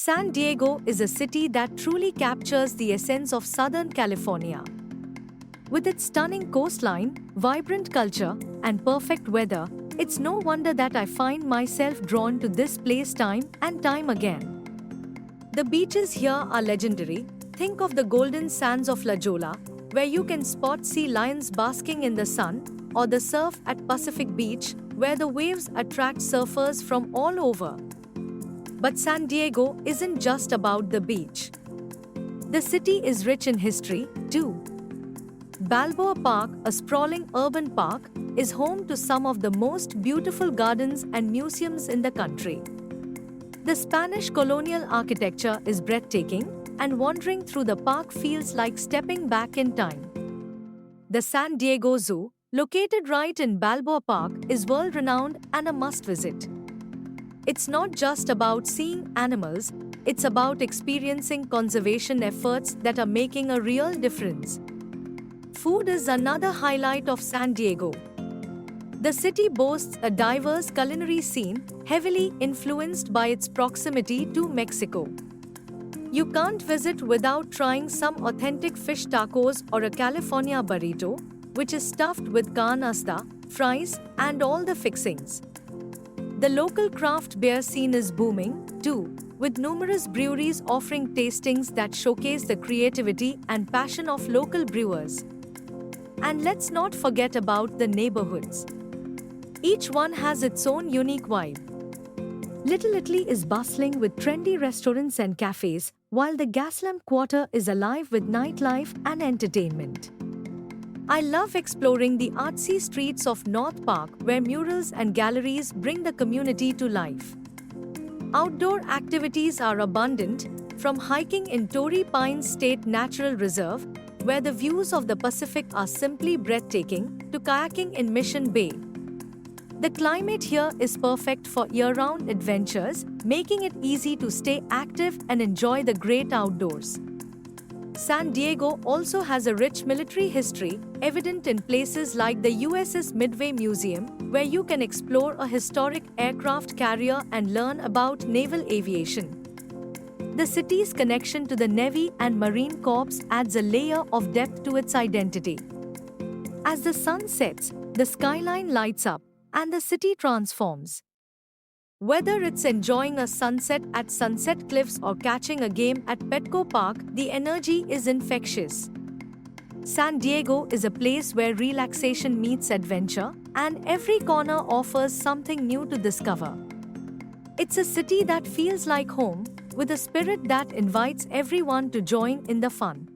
San Diego is a city that truly captures the essence of Southern California. With its stunning coastline, vibrant culture, and perfect weather, it's no wonder that I find myself drawn to this place time and time again. The beaches here are legendary. Think of the golden sands of La Jolla, where you can spot sea lions basking in the sun, or the surf at Pacific Beach, where the waves attract surfers from all over. But San Diego isn't just about the beach. The city is rich in history, too. Balboa Park, a sprawling urban park, is home to some of the most beautiful gardens and museums in the country. The Spanish colonial architecture is breathtaking, and wandering through the park feels like stepping back in time. The San Diego Zoo, located right in Balboa Park, is world-renowned and a must-visit. It's not just about seeing animals, it's about experiencing conservation efforts that are making a real difference. Food is another highlight of San Diego. The city boasts a diverse culinary scene, heavily influenced by its proximity to Mexico. You can't visit without trying some authentic fish tacos or a California burrito, which is stuffed with carne asada, fries, and all the fixings. The local craft beer scene is booming, too, with numerous breweries offering tastings that showcase the creativity and passion of local brewers. And let's not forget about the neighborhoods. Each one has its own unique vibe. Little Italy is bustling with trendy restaurants and cafes, while the Gaslamp Quarter is alive with nightlife and entertainment. I love exploring the artsy streets of North Park, where murals and galleries bring the community to life. Outdoor activities are abundant, from hiking in Torrey Pines State Natural Reserve, where the views of the Pacific are simply breathtaking, to kayaking in Mission Bay. The climate here is perfect for year-round adventures, making it easy to stay active and enjoy the great outdoors. San Diego also has a rich military history, evident in places like the USS Midway Museum, where you can explore a historic aircraft carrier and learn about naval aviation. The city's connection to the Navy and Marine Corps adds a layer of depth to its identity. As the sun sets, the skyline lights up, and the city transforms. Whether it's enjoying a sunset at Sunset Cliffs or catching a game at Petco Park, the energy is infectious. San Diego is a place where relaxation meets adventure, and every corner offers something new to discover. It's a city that feels like home, with a spirit that invites everyone to join in the fun.